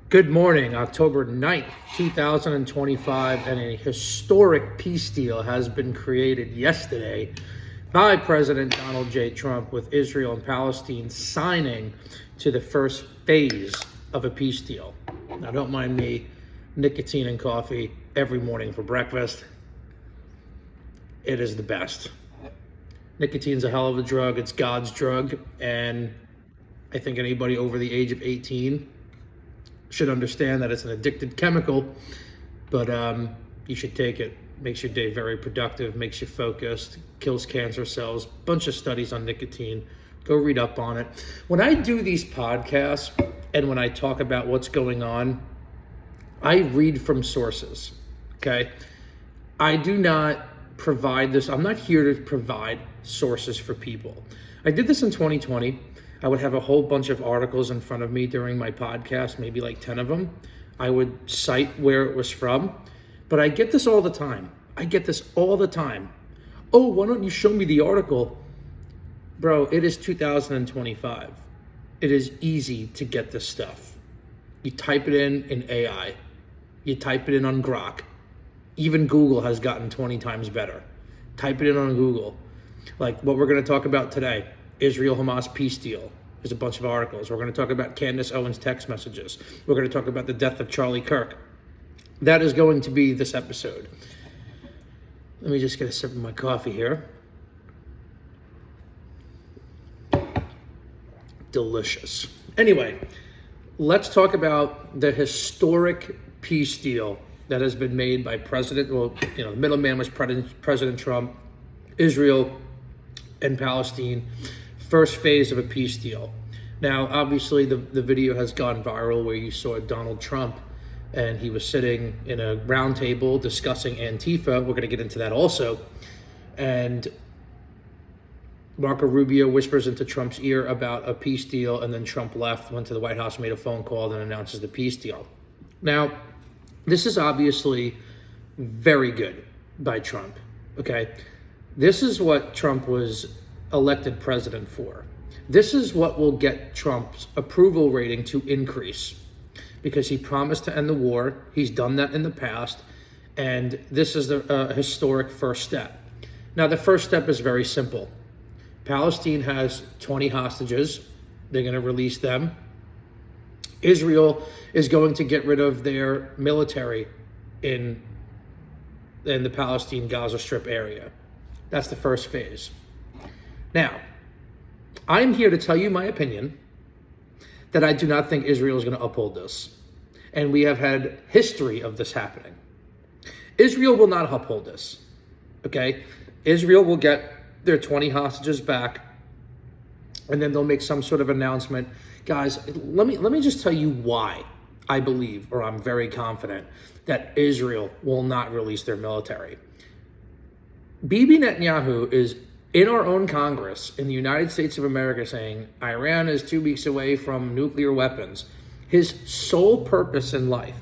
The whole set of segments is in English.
Good morning, October 9th, 2025, and a historic peace deal has been created yesterday by President Donald J. Trump with Israel and Palestine signing to the first phase of a peace deal. Now, don't mind me, nicotine and coffee every morning for breakfast. It is the best. Nicotine's a hell of a drug. It's God's drug, and I think anybody over the age of 18 should understand that it's an addicted chemical, but you should take it. Makes your day very productive, makes you focused, kills cancer cells. Bunch of studies on nicotine. Go read up on it. When I do these podcasts and when I talk about what's going on, I read from sources, okay? I do not provide this. I'm not here to provide sources for people. I did this in 2020. I would have a whole bunch of articles in front of me during my podcast, maybe like 10 of them. I would cite where it was from, but I get this all the time. Oh, why don't you show me the article? Bro, it is 2025. It is easy to get this stuff. You type it in AI. You type it in on Grok. Even Google has gotten 20 times better. Type it in on Google. Like what we're going to talk about today. Israel-Hamas peace deal. There's a bunch of articles. We're going to talk about Candace Owens' text messages. We're going to talk about the death of Charlie Kirk. That is going to be this episode. Let me just get a sip of my coffee here. Delicious. Anyway, let's talk about the historic peace deal that has been made by the middleman was President Trump, Israel and Palestine. First phase of a peace deal. Now, obviously, the video has gone viral where you saw Donald Trump and he was sitting in a roundtable discussing Antifa. We're going to get into that also. And Marco Rubio whispers into Trump's ear about a peace deal, and then Trump left, went to the White House, made a phone call, and announces the peace deal. Now, this is obviously very good by Trump, okay? This is what Trump was elected president for. This is what will get Trump's approval rating to increase because he promised to end the war. He's done that in the past, and this is the historic first step. Now, the first step is very simple. Palestine has 20 hostages. They're going to release them. Israel is going to get rid of their military in the Palestine Gaza Strip area. That's the first phase. Now, I'm here to tell you my opinion that I do not think Israel is going to uphold this. And we have had history of this happening. Israel will not uphold this, okay? Israel will get their 20 hostages back, and then they'll make some sort of announcement. Guys, let me just tell you why I believe, or I'm very confident, that Israel will not release their military. Bibi Netanyahu is in our own Congress in the United States of America saying Iran is 2 weeks away from nuclear weapons. His sole purpose in life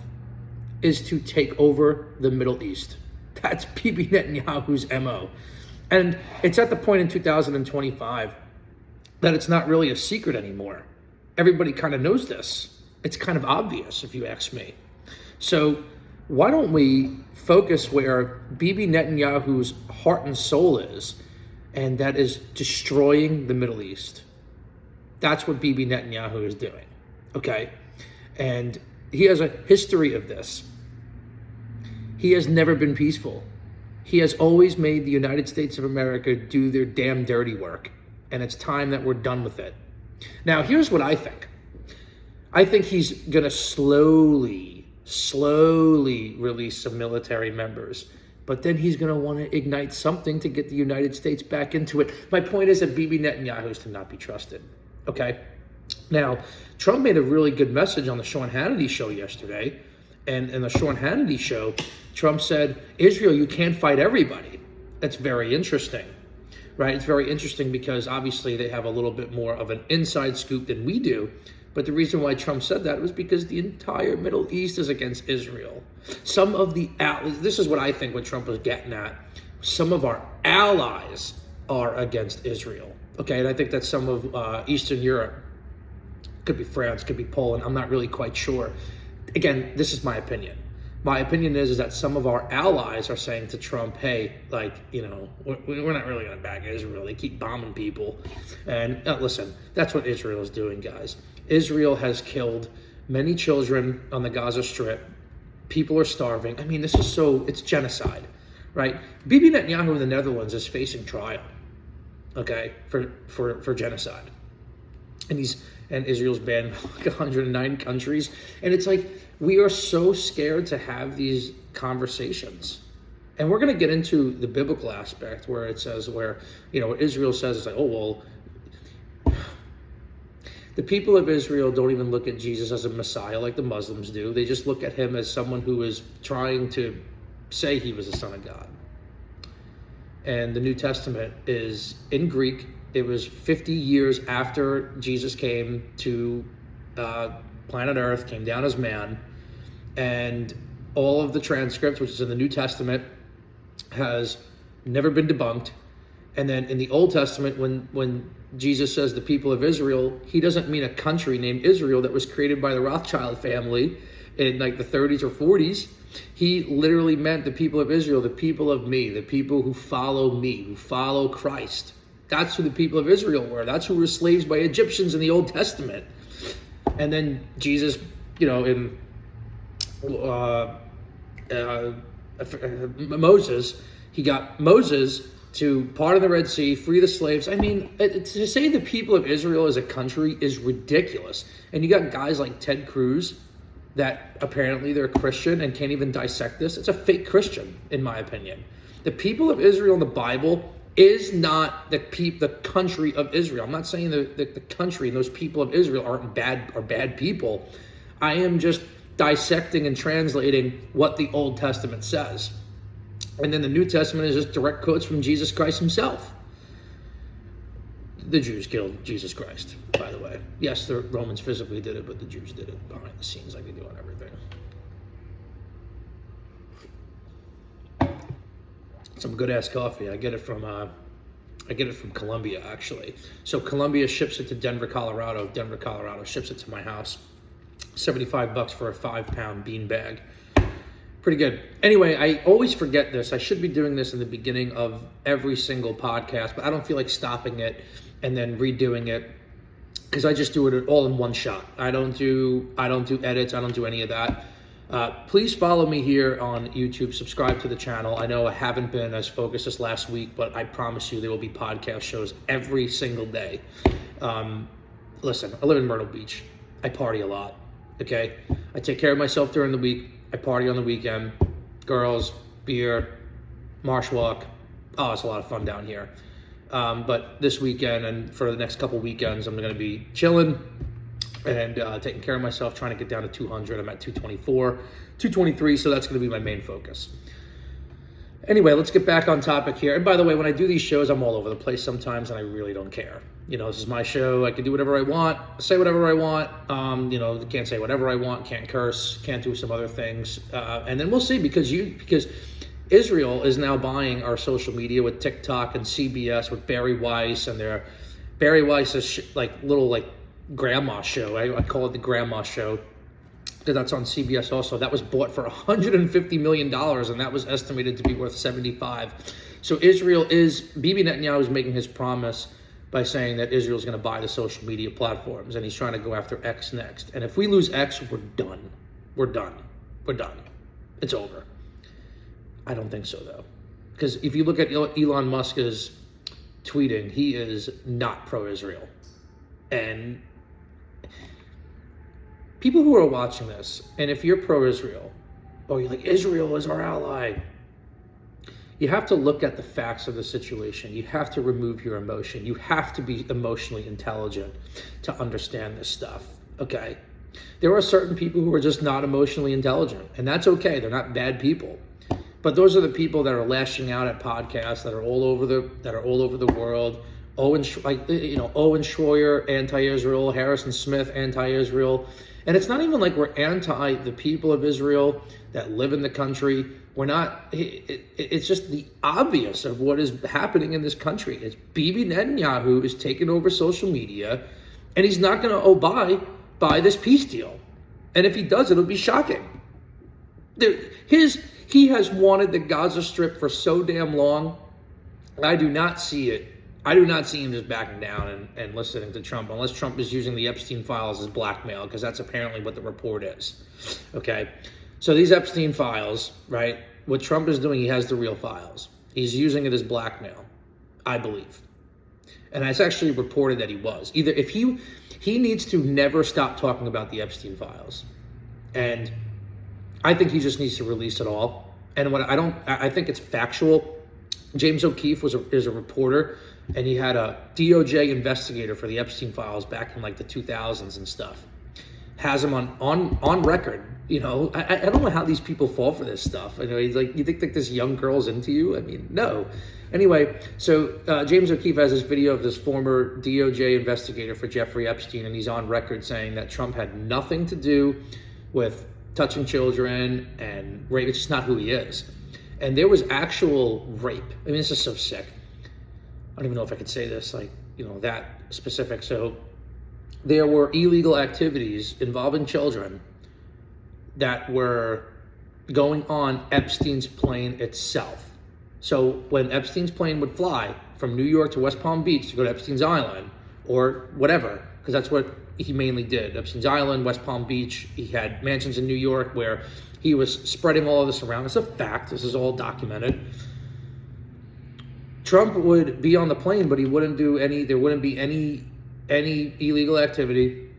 is to take over the Middle East. That's Bibi Netanyahu's MO. And it's at the point in 2025 that it's not really a secret anymore. Everybody kind of knows this. It's kind of obvious if you ask me. So why don't we focus where Bibi Netanyahu's heart and soul is, and that is destroying the Middle East. That's what Bibi Netanyahu is doing, okay? And he has a history of this. He has never been peaceful. He has always made the United States of America do their damn dirty work, and it's time that we're done with it. Now, here's what I think. I think he's going to slowly release some military members, but then he's going to want to ignite something to get the United States back into it. My point is that Bibi Netanyahu is to not be trusted, okay? Now, Trump made a really good message on the Sean Hannity show yesterday, and in the Sean Hannity show, Trump said, Israel, you can't fight everybody. That's very interesting, right? It's very interesting because obviously they have a little bit more of an inside scoop than we do. But the reason why Trump said that was because the entire Middle East is against Israel. This is what I think what Trump was getting at. Some of our allies are against Israel. Okay, and I think that some of Eastern Europe, could be France, could be Poland, I'm not really quite sure. again, this is my opinion. My opinion is that some of our allies are saying to Trump, hey, like, we're not really going to back Israel. They keep bombing people. And listen, that's what Israel is doing, guys. Israel has killed many children on the Gaza Strip. People are starving. I mean, it's genocide, right? Bibi Netanyahu in the Netherlands is facing trial, okay, for genocide. And Israel's banned like 109 countries. And it's like, we are so scared to have these conversations. And we're going to get into the biblical aspect where it says, what Israel says is like, oh, well, the people of Israel don't even look at Jesus as a Messiah like the Muslims do. They just look at him as someone who is trying to say he was the Son of God. And the New Testament is in Greek. It was 50 years after Jesus came to planet Earth, came down as man, and all of the transcripts, which is in the New Testament, has never been debunked. And then in the Old Testament, when Jesus says the people of Israel, he doesn't mean a country named Israel that was created by the Rothschild family in like the 30s or 40s. He literally meant the people of Israel, the people of me, the people who follow me, who follow Christ. That's who the people of Israel were. That's who were slaves by Egyptians in the Old Testament. And then Jesus, in Moses, he got Moses to part of the Red Sea, free the slaves. I mean, to say the people of Israel as a country is ridiculous. And you got guys like Ted Cruz that apparently they're Christian and can't even dissect this. It's a fake Christian, in my opinion. The people of Israel in the Bible is not the country of Israel. I'm not saying the country and those people of Israel are bad people. I am just dissecting and translating what the Old Testament says. And then the New Testament is just direct quotes from Jesus Christ himself. The Jews killed Jesus Christ, by the way. Yes, the Romans physically did it, but the Jews did it behind the scenes like they do on everything. Some good ass coffee. I get it from Colombia, actually. So Colombia ships it to Denver, Colorado. Denver, Colorado ships it to my house. $75 for a 5-pound bean bag. Pretty good. Anyway, I always forget this. I should be doing this in the beginning of every single podcast, but I don't feel like stopping it and then redoing it because I just do it all in one shot. I don't do edits. I don't do any of that. Please follow me here on YouTube. Subscribe to the channel. I know I haven't been as focused this last week, but I promise you there will be podcast shows every single day. Listen, I live in Myrtle Beach. I party a lot, okay? I take care of myself during the week. I party on the weekend. Girls, beer, marsh walk. Oh, it's a lot of fun down here. But this weekend and for the next couple weekends, I'm going to be chilling and taking care of myself, trying to get down to 200. I'm at 224, 223, so that's going to be my main focus. Anyway, let's get back on topic here. And by the way, when I do these shows, I'm all over the place sometimes, and I really don't care. This is my show. I can do whatever I want, say whatever I want. Can't say whatever I want, can't curse, can't do some other things. And then we'll see because Israel is now buying our social media with TikTok and CBS with Barry Weiss and their Barry Weiss's little grandma show. I call it the grandma show because that's on CBS also. That was bought for $150 million and that was estimated to be worth 75. So Bibi Netanyahu is making his promise by saying that Israel is going to buy the social media platforms and he's trying to go after X next. And if we lose X, we're done. We're done. It's over. I don't think so though. Because if you look at Elon Musk's tweeting, he is not pro-Israel. And people who are watching this, and if you're pro-Israel, or you're like, Israel is our ally, you have to look at the facts of the situation. You have to remove your emotion. You have to be emotionally intelligent to understand this stuff, okay? There are certain people who are just not emotionally intelligent, and that's okay. They're not bad people. But those are the people that are lashing out at podcasts that are all over the world. Owen Schroyer, anti-Israel. Harrison Smith, anti-Israel. And it's not even like we're anti the people of Israel that live in the country. We're not. It's just the obvious of what is happening in this country. It's Bibi Netanyahu is taking over social media, and he's not going to abide by this peace deal. And if he does, it'll be shocking. He has wanted the Gaza Strip for so damn long. I do not see it. I do not see him just backing down and listening to Trump, unless Trump is using the Epstein files as blackmail, because that's apparently what the report is. Okay? So these Epstein files, right? What Trump is doing, he has the real files. He's using it as blackmail, I believe. And it's actually reported that he was. Either if he needs to never stop talking about the Epstein files. And I think he just needs to release it all. And I think it's factual. James O'Keefe is a reporter, and he had a DOJ investigator for the Epstein files back in like the 2000s and stuff. Has him on record. You know, I don't know how these people fall for this stuff. I know he's like, you think that this young girl's into you? I mean, no. Anyway, so James O'Keefe has this video of this former DOJ investigator for Jeffrey Epstein, and he's on record saying that Trump had nothing to do with touching children and rape. It's just not who he is. And there was actual rape. I mean, this is so sick. I don't even know if I could say this, like, you know, that specific. So there were illegal activities involving children that were going on Epstein's plane itself. So when Epstein's plane would fly from New York to West Palm Beach to go to Epstein's Island or whatever, because that's what he mainly did. Epstein's Island, West Palm Beach. He had mansions in New York where he was spreading all of this around. It's a fact. This is all documented. Trump would be on the plane, but he wouldn't do any, there wouldn't be any illegal activity.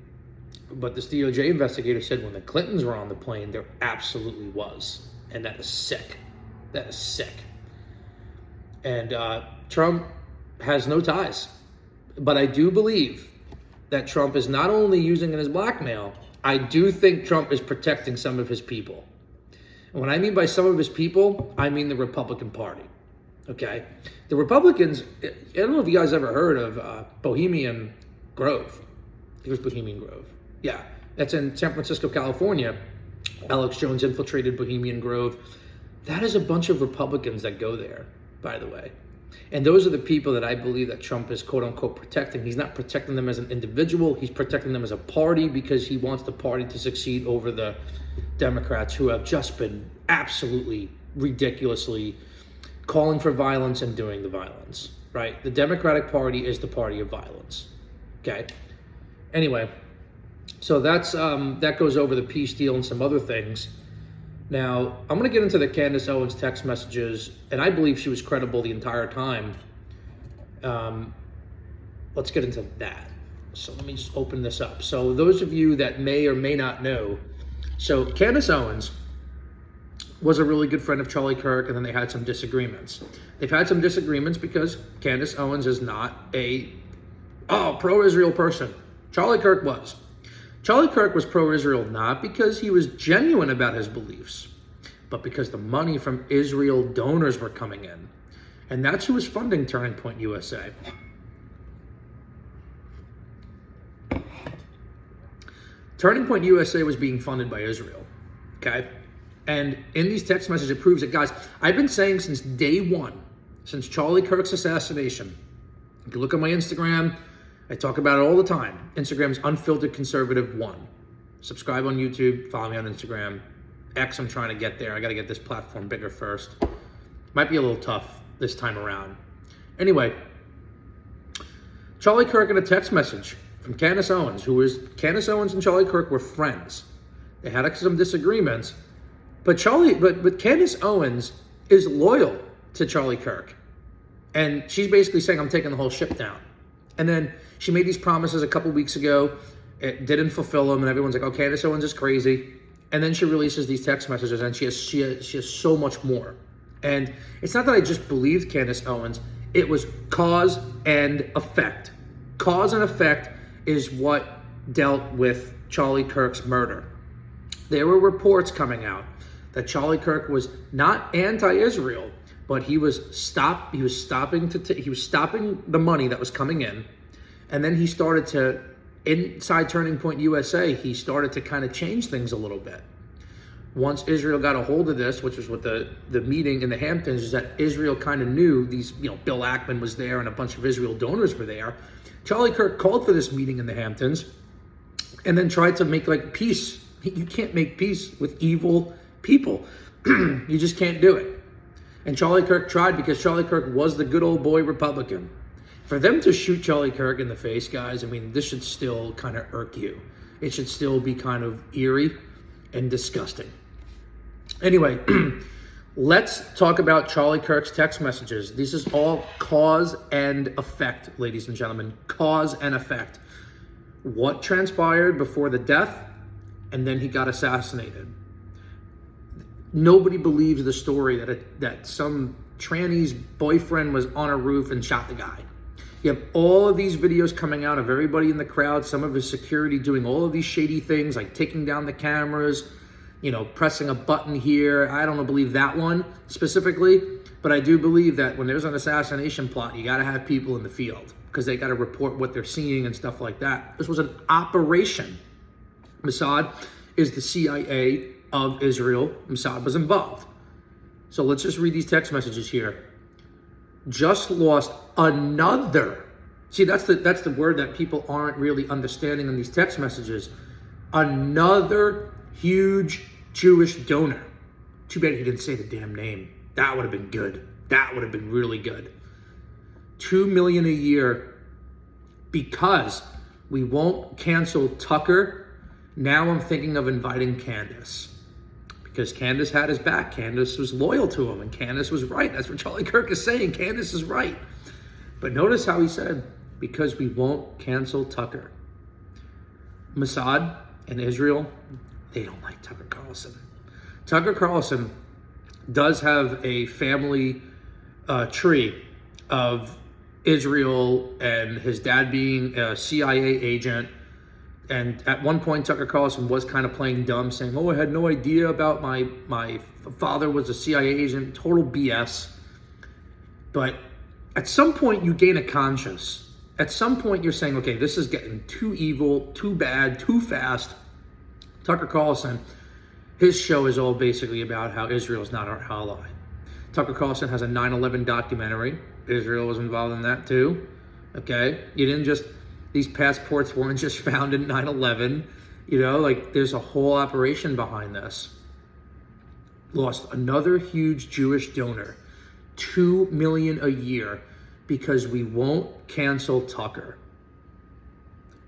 But this DOJ investigator said when the Clintons were on the plane, there absolutely was. And that is sick. That is sick. And Trump has no ties. But I do believe that Trump is not only using it as blackmail, I do think Trump is protecting some of his people. And what I mean by some of his people, I mean the Republican Party. Okay? The Republicans, I don't know if you guys ever heard of Bohemian Grove. It was Bohemian Grove. Yeah, that's in San Francisco, California. Alex Jones infiltrated Bohemian Grove. That is a bunch of Republicans that go there, by the way. And those are the people that I believe that Trump is quote unquote protecting. He's not protecting them as an individual. He's protecting them as a party because he wants the party to succeed over the Democrats, who have just been absolutely ridiculously calling for violence and doing the violence, right? The Democratic Party is the party of violence, okay? Anyway, so that goes over the peace deal and some other things. Now, I'm going to get into the Candace Owens text messages, and I believe she was credible the entire time. Let's get into that. So let me just open this up. So those of you that may or may not know, so Candace Owens was a really good friend of Charlie Kirk, and then they had some disagreements. They've had some disagreements because Candace Owens is not a pro-Israel person. Charlie Kirk was. Charlie Kirk was pro-Israel not because he was genuine about his beliefs, but because the money from Israel donors were coming in. And that's who was funding Turning Point USA. Turning Point USA was being funded by Israel, okay? And in these text messages, it proves it. Guys, I've been saying since day one, since Charlie Kirk's assassination, you can look at my Instagram, I talk about it all the time. Instagram's Unfiltered Conservative 1. Subscribe on YouTube, follow me on Instagram. X, I'm trying to get there. I got to get this platform bigger first. Might be a little tough this time around. Anyway, Charlie Kirk in a text message from Candace Owens, Candace Owens and Charlie Kirk were friends. They had some disagreements, but Candace Owens is loyal to Charlie Kirk. And she's basically saying, I'm taking the whole ship down. And then she made these promises a couple weeks ago. It didn't fulfill them, and everyone's like, "Oh, Candace Owens is crazy." And then she releases these text messages, and she has so much more. And it's not that I just believed Candace Owens; it was cause and effect. Cause and effect is what dealt with Charlie Kirk's murder. There were reports coming out that Charlie Kirk was not anti-Israel, but he was stopping the money that was coming in. And then he started to, inside Turning Point USA, he started to kind of change things a little bit. Once Israel got a hold of this, which was what the meeting in the Hamptons, is that Israel kind of knew these, Bill Ackman was there and a bunch of Israel donors were there. Charlie Kirk called for this meeting in the Hamptons and then tried to make like peace You can't make peace with evil people. You just can't do it. And Charlie Kirk tried, because Charlie Kirk was the good old boy Republican. For them to shoot Charlie Kirk in the face, guys, I mean, this should still kind of irk you. It should still be kind of eerie and disgusting. Anyway, let's talk about Charlie Kirk's text messages. This is all cause and effect, ladies and gentlemen. Cause and effect. What transpired before the death, and then he got assassinated. Nobody believes the story that some tranny's boyfriend was on a roof and shot the guy. You have all of these videos coming out of everybody in the crowd, some of his security doing all of these shady things, like taking down the cameras, pressing a button here. I don't believe that one specifically, but I do believe that when there's an assassination plot, you got to have people in the field, because they got to report what they're seeing and stuff like that. This was an operation. Mossad is the CIA of Israel. Mossad was involved. So let's just read these text messages here. Just lost another. See, that's the word that people aren't really understanding in these text messages. Another huge Jewish donor. Too bad he didn't say the damn name. That would have been good. That would have been really good. $2 million a year, because we won't cancel Tucker. Now I'm thinking of inviting Candace, because Candace had his back. Candace was loyal to him, and Candace was right. That's what Charlie Kirk is saying. Candace is right. But notice how he said, because we won't cancel Tucker. Mossad and Israel, they don't like Tucker Carlson. Tucker Carlson does have a family tree of Israel and his dad being a CIA agent. And at one point, Tucker Carlson was kind of playing dumb, saying, oh, I had no idea about my father was a CIA agent. Total BS. But at some point, you gain a conscience. At some point, you're saying, okay, this is getting too evil, too bad, too fast. Tucker Carlson, his show is all basically about how Israel is not our ally. Tucker Carlson has a 9/11 documentary. Israel was involved in that too. Okay? These passports weren't just found in 9/11. There's a whole operation behind this. Lost another huge Jewish donor. $2 million a year, because we won't cancel Tucker.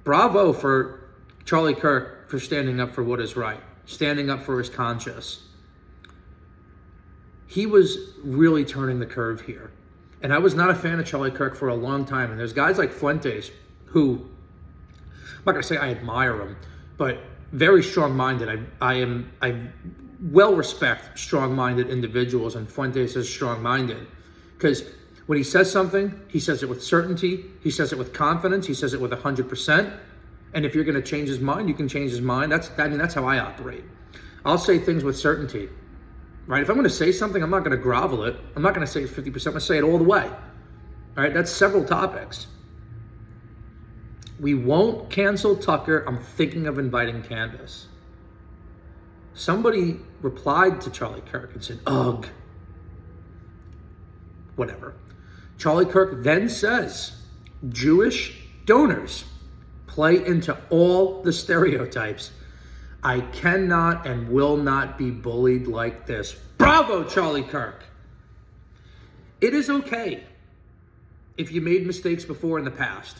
Bravo for Charlie Kirk for standing up for what is right, standing up for his conscience. He was really turning the curve here. And I was not a fan of Charlie Kirk for a long time. And there's guys like Fuentes who, I'm not going to say I admire him, but very strong-minded. I well respect strong-minded individuals, and Fuentes is strong-minded. Because when he says something, he says it with certainty, he says it with confidence, he says it with 100%. And if you're going to change his mind, you can change his mind. That's how I operate. I'll say things with certainty. Right? If I'm going to say something, I'm not going to grovel it. I'm not going to say it 50%. I'm going to say it all the way. All right? That's several topics. We won't cancel Tucker. I'm thinking of inviting Candace. Somebody replied to Charlie Kirk and said, ugh. Whatever. Charlie Kirk then says, Jewish donors play into all the stereotypes. I cannot and will not be bullied like this. Bravo, Charlie Kirk. It is okay if you made mistakes before in the past.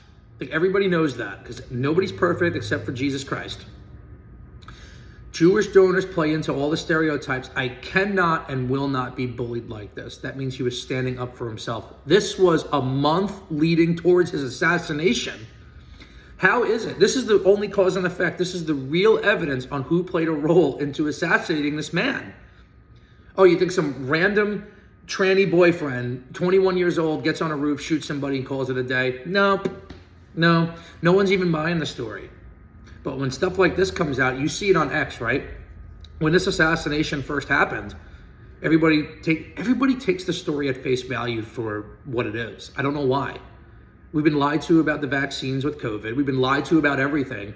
Everybody knows that, because nobody's perfect except for Jesus Christ. Jewish donors play into all the stereotypes. I cannot and will not be bullied like this. That means he was standing up for himself. This was a month leading towards his assassination. How is it? This is the only cause and effect. This is the real evidence on who played a role into assassinating this man. Oh, you think some random tranny boyfriend, 21 years old, gets on a roof, shoots somebody, and calls it a day? No one's even buying the story. But when stuff like this comes out, you see it on X, right? When this assassination first happened, everybody takes the story at face value for what it is. I don't know why. We've been lied to about the vaccines with COVID. We've been lied to about everything.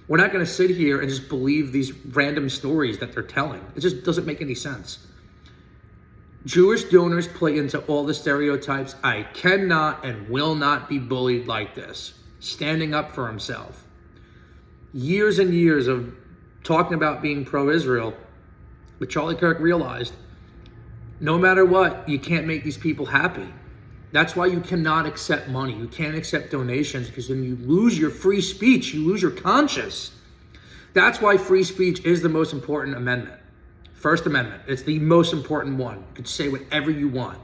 We're not going to sit here and just believe these random stories that they're telling. It just doesn't make any sense. Jewish donors play into all the stereotypes. I cannot and will not be bullied like this. Standing up for himself. Years and years of talking about being pro-Israel, but Charlie Kirk realized no matter what, you can't make these people happy. That's why you cannot accept money. You can't accept donations, because then you lose your free speech. You lose your conscience. That's why free speech is the most important amendment. First Amendment. It's the most important one. You can say whatever you want.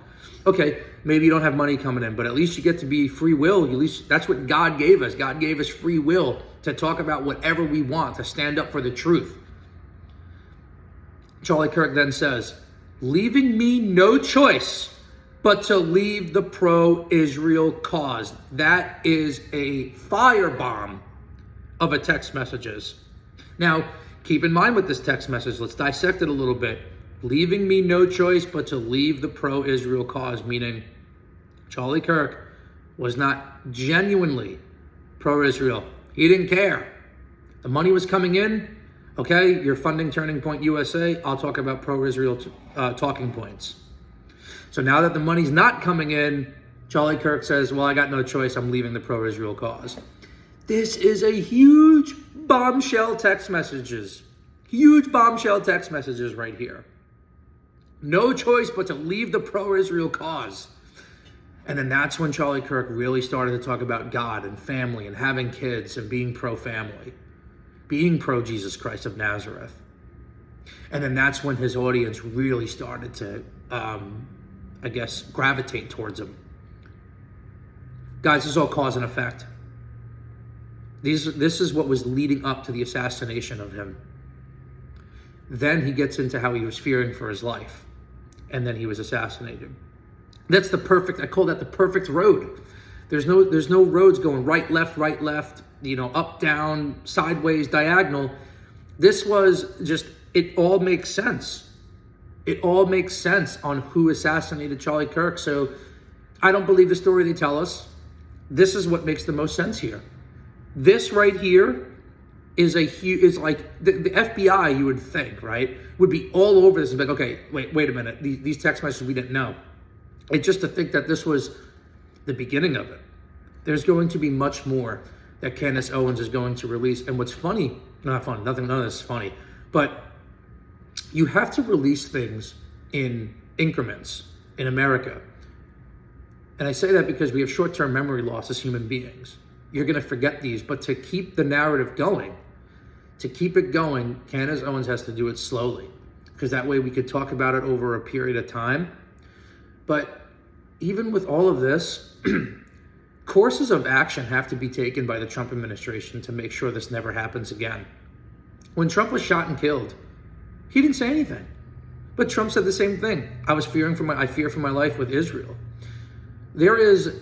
Okay, maybe you don't have money coming in, but at least you get to be free will. At least that's what God gave us. God gave us free will to talk about whatever we want, to stand up for the truth. Charlie Kirk then says, leaving me no choice but to leave the pro-Israel cause. That is a firebomb of a text messages. Now, keep in mind with this text message, let's dissect it a little bit. Leaving me no choice but to leave the pro-Israel cause, meaning Charlie Kirk was not genuinely pro-Israel. He didn't care. The money was coming in. Okay, you're funding Turning Point USA. I'll talk about pro-Israel talking points. So now that the money's not coming in, Charlie Kirk says, well, I got no choice. I'm leaving the pro-Israel cause. This is a huge bombshell text messages. Huge bombshell text messages right here. No choice but to leave the pro-Israel cause. And then that's when Charlie Kirk really started to talk about God and family and having kids and being pro-family, being pro-Jesus Christ of Nazareth. And then that's when his audience really started to, gravitate towards him. Guys, this is all cause and effect. This is what was leading up to the assassination of him. Then he gets into how he was fearing for his life. And then he was assassinated. That's the perfect, I call that the perfect road. There's no roads going right, left, up, down, sideways, diagonal. This was just, it all makes sense. It all makes sense on who assassinated Charlie Kirk. So I don't believe the story they tell us. This is what makes the most sense here. This right here is like the FBI, you would think, right, would be all over this and be like, okay, wait a minute, these text messages we didn't know. It's just to think that this was the beginning of it. There's going to be much more that Candace Owens is going to release. And what's funny, not funny, none of this is funny, but you have to release things in increments in America. And I say that because we have short-term memory loss as human beings. You're going to forget these, but to keep the narrative going, Candace Owens has to do it slowly, because that way we could talk about it over a period of time. But even with all of this, courses of action have to be taken by the Trump administration to make sure this never happens again. When Trump was shot and killed, he didn't say anything, but Trump said the same thing. I fear for my life with Israel. There is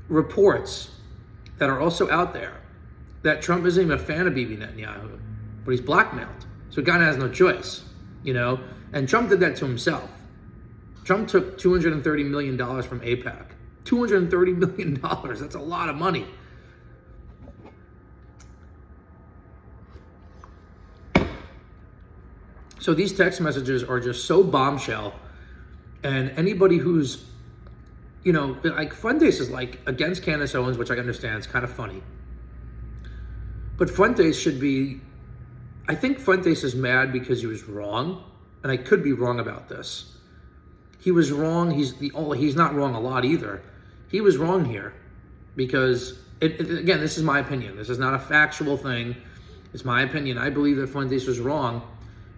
reports that are also out there that Trump isn't even a fan of Bibi Netanyahu, but he's blackmailed. So God has no choice, and Trump did that to himself. Trump took $230 million from AIPAC. $230 million, that's a lot of money. So these text messages are just so bombshell, and anybody who's, like Fuentes is like against Candace Owens, which I understand, it's kind of funny. But Fuentes should be, I think Fuentes is mad because he was wrong, and I could be wrong about this. He was wrong. He's not wrong a lot either. He was wrong here because, again, this is my opinion. This is not a factual thing. It's my opinion. I believe that Fuentes was wrong.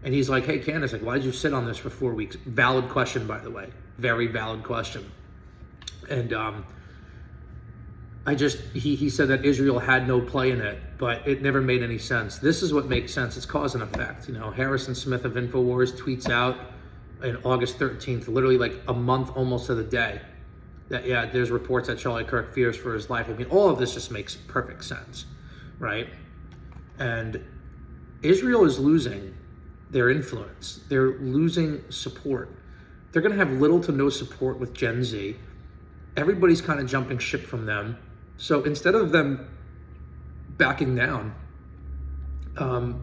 And he's like, hey, Candace, why did you sit on this for 4 weeks? Valid question, by the way. Very valid question. And he said that Israel had no play in it, but it never made any sense. This is what makes sense. It's cause and effect. Harrison Smith of InfoWars tweets out on August 13th, literally like a month almost to the day, that, there's reports that Charlie Kirk fears for his life. All of this just makes perfect sense, right? And Israel is losing their influence. They're losing support. They're going to have little to no support with Gen Z. Everybody's kind of jumping ship from them. So instead of them backing down,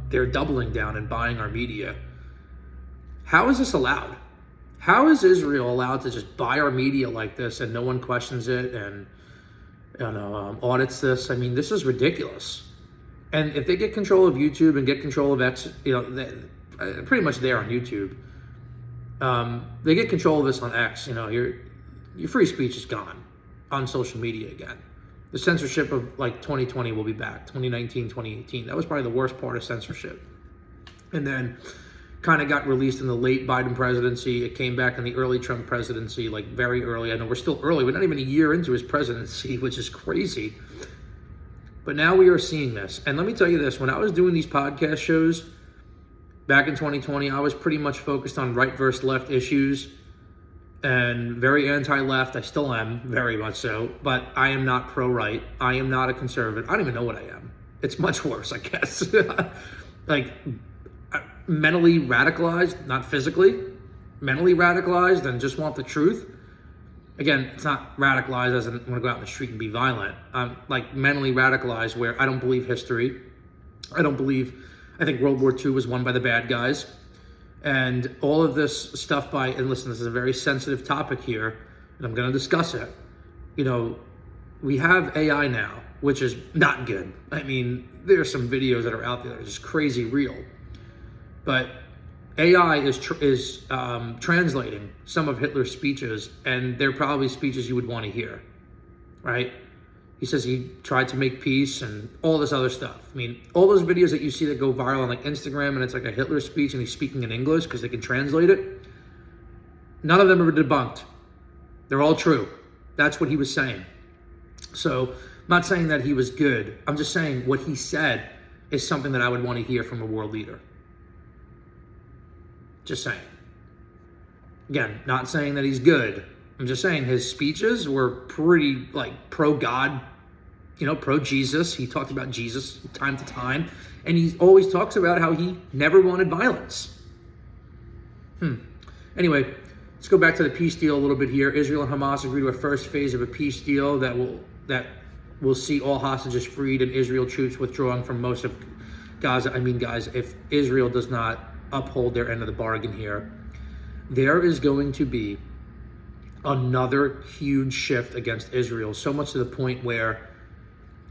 they're doubling down and buying our media. How is this allowed? How is Israel allowed to just buy our media like this and no one questions it and audits this? This is ridiculous. And if they get control of YouTube and get control of X, pretty much there on YouTube. They get control of this on X. Your free speech is gone on social media again. The censorship of like 2020 will be back. 2019, 2018. That was probably the worst part of censorship. And then kind of got released in the late Biden presidency. It came back in the early Trump presidency, like very early. I know we're still early. We're not even a year into his presidency, which is crazy. But now we are seeing this. And let me tell you this, when I was doing these podcast shows back in 2020, I was pretty much focused on right versus left issues and very anti-left. I still am, very much so. But I am not pro-right. I am not a conservative. I don't even know what I am. It's much worse, I guess. Like, mentally radicalized, not physically, mentally radicalized and just want the truth. Again, it's not radicalized as in want to go out in the street and be violent. I'm like mentally radicalized where I don't believe history. I think World War II was won by the bad guys. And all of this stuff and listen, this is a very sensitive topic here, and I'm going to discuss it. We have AI now, which is not good. I mean, there are some videos that are out there that are just crazy real. But AI is translating some of Hitler's speeches, and they're probably speeches you would want to hear, right? He says he tried to make peace and all this other stuff. I mean, all those videos that you see that go viral on like Instagram and it's like a Hitler speech and he's speaking in English because they can translate it, none of them are debunked. They're all true. That's what he was saying. So I'm not saying that he was good. I'm just saying what he said is something that I would want to hear from a world leader. Just saying. Again, not saying that he's good. I'm just saying his speeches were pretty like pro-God, pro-Jesus. He talked about Jesus time to time. And he always talks about how he never wanted violence. Anyway, let's go back to the peace deal a little bit here. Israel and Hamas agreed to a first phase of a peace deal that will see all hostages freed and Israel troops withdrawing from most of Gaza. I mean, guys, if Israel does not uphold their end of the bargain here, there is going to be another huge shift against Israel, so much to the point where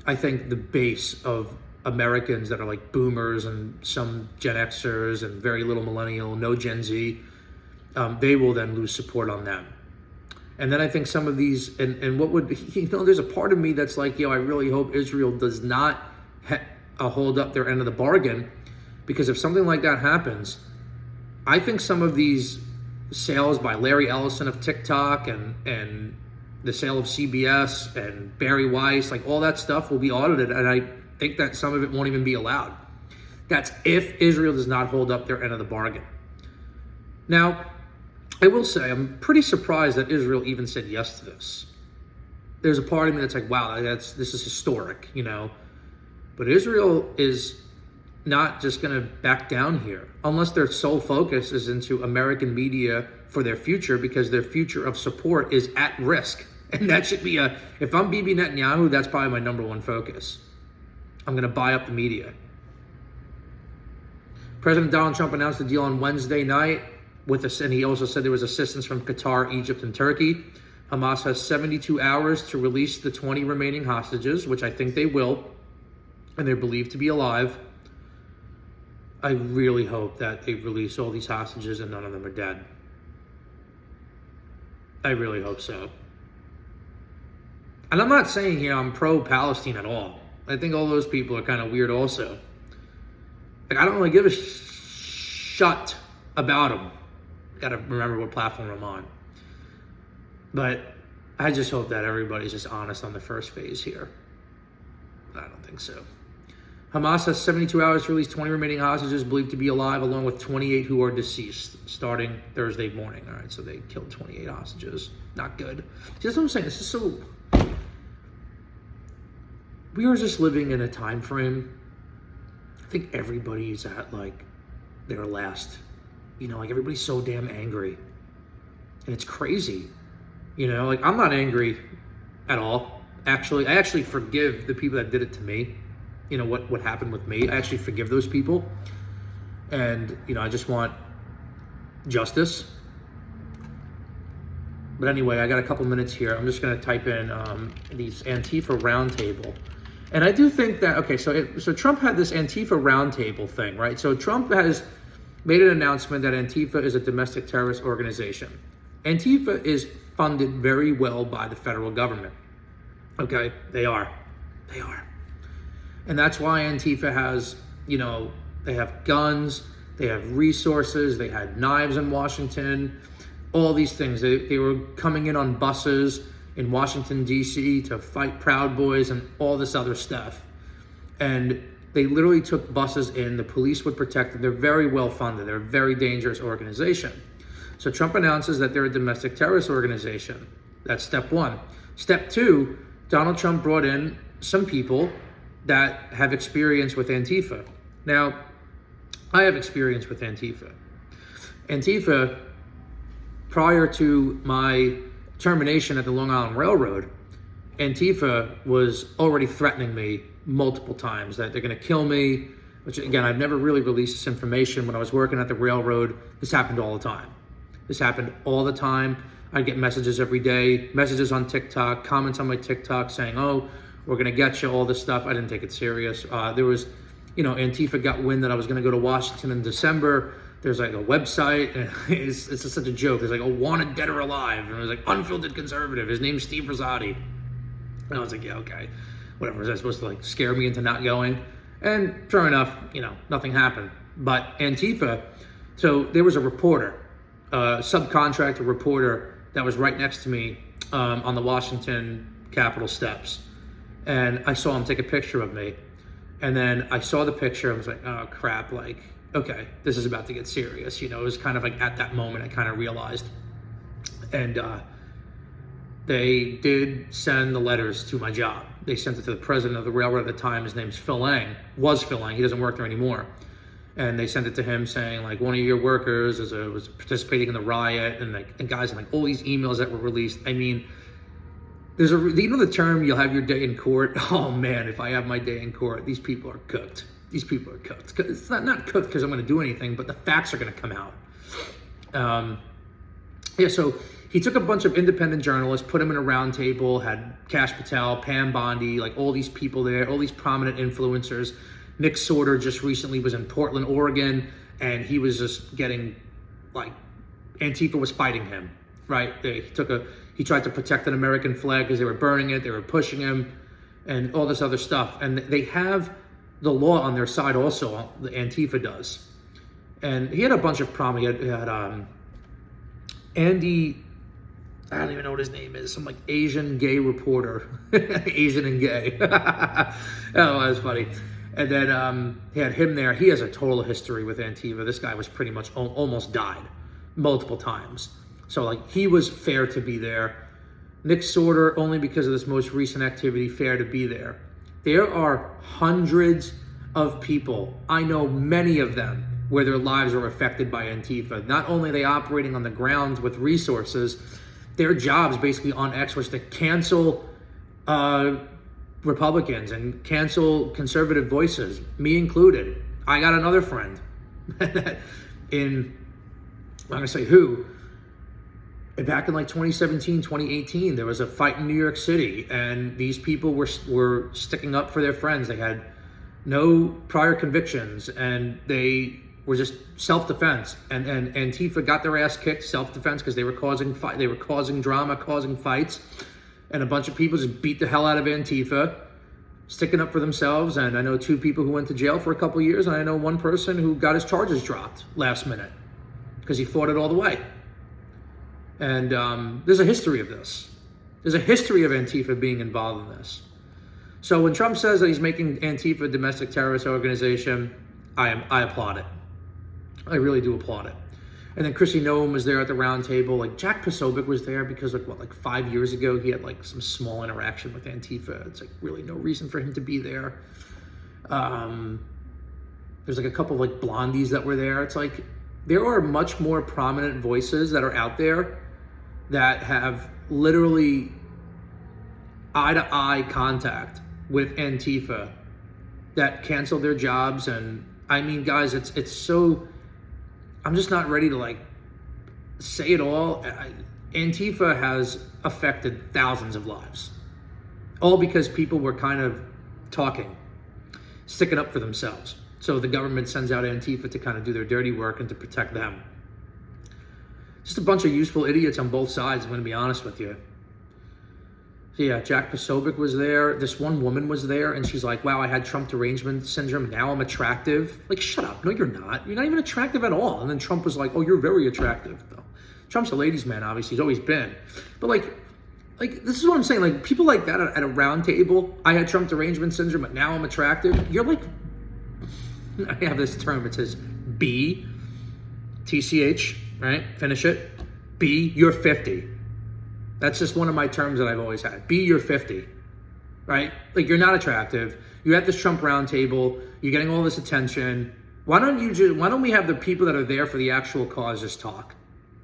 I think the base of Americans that are like boomers and some Gen Xers and very little millennial, no Gen Z, they will then lose support on them. And then I think some of these, and what would, there's a part of me that's like, I really hope Israel does not hold up their end of the bargain. Because if something like that happens, I think some of these sales by Larry Ellison of TikTok and the sale of CBS and Barry Weiss, like all that stuff will be audited. And I think that some of it won't even be allowed. That's if Israel does not hold up their end of the bargain. Now, I will say, I'm pretty surprised that Israel even said yes to this. There's a part of me that's like, wow, this is historic, But Israel is not just going to back down here unless their sole focus is into American media for their future, because their future of support is at risk. And that should be if I'm Bibi Netanyahu, that's probably my number one focus. I'm going to buy up the media. President Donald Trump announced the deal on Wednesday night and he also said there was assistance from Qatar, Egypt, and Turkey. Hamas has 72 hours to release the 20 remaining hostages, which I think they will, and they're believed to be alive. I really hope that they release all these hostages and none of them are dead. I really hope so. And I'm not saying here I'm pro-Palestine at all. I think all those people are kind of weird also. Like, I don't really give a shut about them. Gotta remember what platform I'm on. But I just hope that everybody's just honest on the first phase here. I don't think so. Hamas has 72 hours to release 20 remaining hostages believed to be alive, along with 28 who are deceased, starting Thursday morning. All right, so they killed 28 hostages. Not good. See, that's what I'm saying. This is so... We are just living in a time frame. I think everybody's at, like, their last... like, everybody's so damn angry. And it's crazy. Like, I'm not angry at all. Actually, I actually forgive the people that did it to me. What happened with me. I actually forgive those people. And, I just want justice. But anyway, I got a couple minutes here. I'm just going to type in these Antifa roundtable. And I do think that, okay, so Trump had this Antifa roundtable thing, right? So Trump has made an announcement that Antifa is a domestic terrorist organization. Antifa is funded very well by the federal government. Okay, they are. And that's why Antifa has, they have guns, they have resources, they had knives in Washington, all these things. They were coming in on buses in Washington, D.C. to fight Proud Boys and all this other stuff. And they literally took buses in, the police would protect them. They're very well funded. They're a very dangerous organization. So Trump announces that they're a domestic terrorist organization. That's step one. Step two, Donald Trump brought in some people that have experience with Antifa. Now, I have experience with Antifa. Antifa, prior to my termination at the Long Island Railroad, Antifa was already threatening me multiple times that they're going to kill me, which again, I've never really released this information. When I was working at the railroad, this happened all the time. I'd get messages every day, messages on TikTok, comments on my TikTok saying, oh, we're going to get you, all this stuff. I didn't take it serious. There was, Antifa got wind that I was going to go to Washington in December. There's like a website, and it's just such a joke. There's like a wanted dead or alive, and it was like unfiltered conservative. His name's Steve Rosati. And I was like, yeah, okay, whatever. Was that supposed to like scare me into not going? And sure enough, nothing happened. But Antifa, so there was a reporter, subcontractor reporter that was right next to me on the Washington Capitol steps. And I saw him take a picture of me. And then I saw the picture. I was like, oh, crap. Like, okay, this is about to get serious. It was kind of like at that moment I kind of realized. And they did send the letters to my job. They sent it to the president of the railroad at the time. His name's Phil Lang. Was Phil Lang. He doesn't work there anymore. And they sent it to him saying, like, one of your workers was participating in the riot, and guys, and like all these emails that were released. I mean, there's the term, you'll have your day in court. Oh man, if I have my day in court, these people are cooked. It's not cooked because I'm going to do anything, but the facts are going to come out. So he took a bunch of independent journalists, put them in a round table, had Kash Patel, Pam Bondi, like all these people there, all these prominent influencers. Nick Sorter just recently was in Portland, Oregon, and he was just getting, like, Antifa was fighting him, right? He tried to protect an American flag because they were burning it, they were pushing him, and all this other stuff. And they have the law on their side also, the Antifa does. And he had a bunch of problems. He had Andy, I don't even know what his name is, some like Asian gay reporter. Asian and gay. Oh, that was funny. And then he had him there. He has a total history with Antifa. This guy was pretty much almost died multiple times. So like he was fair to be there. Nick Sorter, only because of this most recent activity, fair to be there. There are hundreds of people, I know many of them, where their lives are affected by Antifa. Not only are they operating on the ground with resources, their jobs basically on X was to cancel Republicans and cancel conservative voices, me included. I got another friend I'm gonna say who, back in like 2017, 2018, there was a fight in New York City, and these people were sticking up for their friends. They had no prior convictions, and they were just self-defense. And Antifa got their ass kicked, self-defense, because they were causing drama, causing fights. And a bunch of people just beat the hell out of Antifa, sticking up for themselves. And I know 2 people who went to jail for a couple of years, and I know 1 person who got his charges dropped last minute because he fought it all the way. And there's a history of this. There's a history of Antifa being involved in this. So when Trump says that he's making Antifa a domestic terrorist organization, I applaud it. I really do applaud it. And then Chrissy Noem was there at the round table. Like Jack Posobiec was there because like 5 years ago, he had like some small interaction with Antifa. It's like really no reason for him to be there. There's like a couple of like blondies that were there. It's like there are much more prominent voices that are out there that have literally eye-to-eye contact with Antifa that canceled their jobs. And I mean, guys, it's so, I'm just not ready to like say it all. Antifa has affected thousands of lives, all because people were kind of talking, sticking up for themselves. So the government sends out Antifa to kind of do their dirty work and to protect them. Just a bunch of useful idiots on both sides, I'm going to be honest with you. So yeah, Jack Posobiec was there. This one woman was there, and she's like, wow, I had Trump derangement syndrome. Now I'm attractive. Like, shut up. No, you're not. You're not even attractive at all. And then Trump was like, oh, you're very attractive, though. Trump's a ladies' man, obviously. He's always been. But, like this is what I'm saying. Like, people like that at a round table, I had Trump derangement syndrome, but now I'm attractive. You're like, I have this term. It says B, TCH, right? Finish it. B, you're 50. That's just one of my terms that I've always had. B, you're 50, right? Like, you're not attractive. You're at this Trump round table. You're getting all this attention. Why don't we have the people that are there for the actual cause just talk?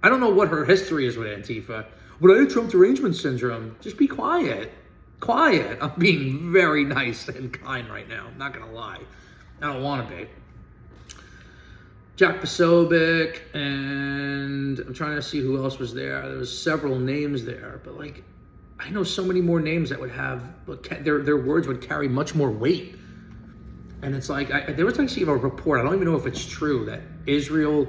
I don't know what her history is with Antifa. But I had Trump derangement syndrome. Just be quiet. Quiet. I'm being very nice and kind right now. I'm not going to lie. I don't want to be. Jack Posobiec, and I'm trying to see who else was there. There was several names there, but like, I know so many more names that would have, their words would carry much more weight. And it's like, there was actually a report, I don't even know if it's true, that Israel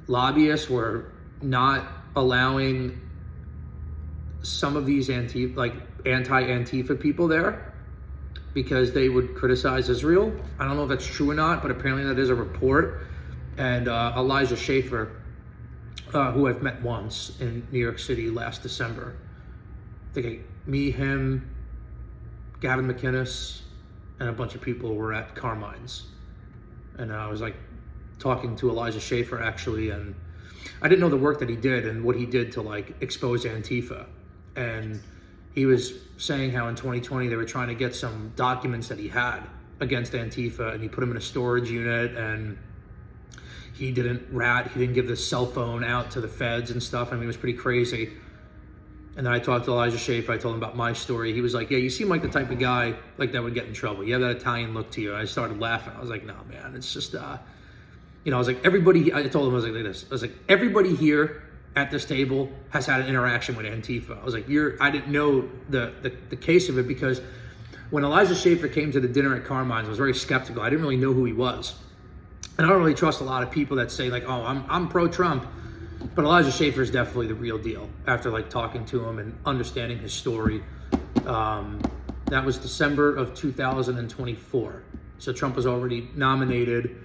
lobbyists were not allowing some of these anti-Antifa people there because they would criticize Israel. I don't know if that's true or not, but apparently that is a report. And Elijah Schaffer, who I've met once in New York City last December. I think me, him, Gavin McInnes, and a bunch of people were at Carmine's. And I was like talking to Elijah Schaffer actually, and I didn't know the work that he did and what he did to like expose Antifa. And he was saying how in 2020 they were trying to get some documents that he had against Antifa, and he put them in a storage unit, and he didn't give the cell phone out to the feds and stuff. I mean, it was pretty crazy. And then I talked to Elijah Schaffer. I told him about my story. He was like, yeah, you seem like the type of guy like that would get in trouble. You have that Italian look to you. I started laughing. I was like, no, man, it's just, I was like, everybody, I told him, I was like this. I was like, everybody here at this table has had an interaction with Antifa. I was like, I didn't know the case of it, because when Elijah Schaffer came to the dinner at Carmine's, I was very skeptical. I didn't really know who he was. And I don't really trust a lot of people that say like, oh, I'm pro-Trump. But Elijah Schaffer is definitely the real deal after like talking to him and understanding his story. That was December of 2024. So Trump was already nominated,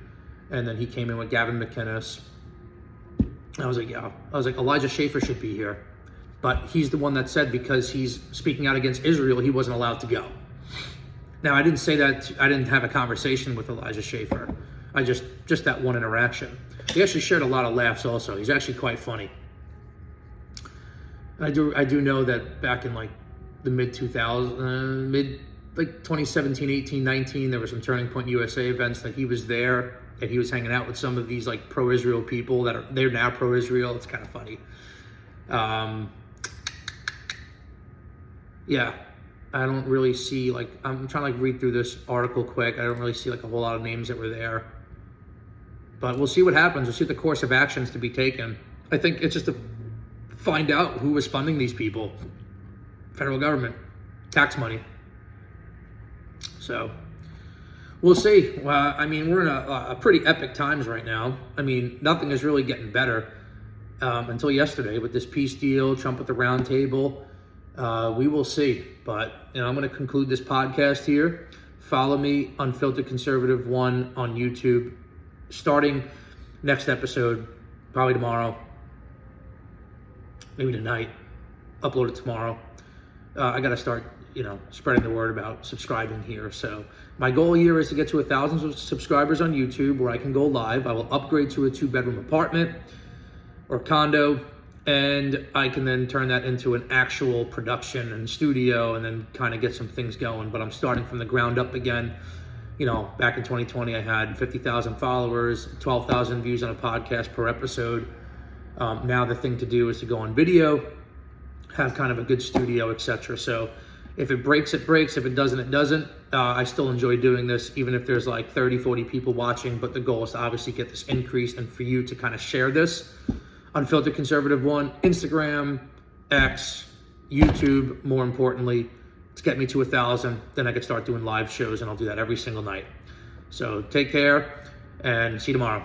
and then he came in with Gavin McInnes. I was like, yeah. I was like, Elijah Schaffer should be here. But he's the one that said because he's speaking out against Israel, he wasn't allowed to go. Now, I didn't say that. I didn't have a conversation with Elijah Schaffer. I just that one interaction. He actually shared a lot of laughs also. He's actually quite funny. I do know that back in like the mid 2017, 18, 19, there were some Turning Point USA events that he was there, and he was hanging out with some of these like pro-Israel people they're now pro-Israel. It's kind of funny. Yeah. I don't really see like, I'm trying to like read through this article quick. I don't really see like a whole lot of names that were there. But we'll see what happens. We'll see the course of actions to be taken. I think it's just to find out who was funding these people. Federal government, tax money. So we'll see. Well, I mean, we're in a pretty epic times right now. I mean, nothing is really getting better until yesterday with this peace deal, Trump at the round table. We will see. But I'm going to conclude this podcast here. Follow me, Unfiltered Conservative 1 on YouTube. Starting next episode, probably tomorrow, maybe tonight, upload it tomorrow. I got to start, spreading the word about subscribing here. So my goal here is to get to 1,000 subscribers on YouTube where I can go live. I will upgrade to a 2-bedroom apartment or condo, and I can then turn that into an actual production and studio and then kind of get some things going. But I'm starting from the ground up again. Back in 2020, I had 50,000 followers, 12,000 views on a podcast per episode. Now the thing to do is to go on video, have kind of a good studio, etc. So if it breaks, it breaks. If it doesn't, it doesn't. I still enjoy doing this, even if there's like 30, 40 people watching. But the goal is to obviously get this increase and for you to kind of share this. Unfiltered Conservative 1, Instagram, X, YouTube, more importantly. Let's get me to 1,000. Then I can start doing live shows, and I'll do that every single night. So take care and see you tomorrow.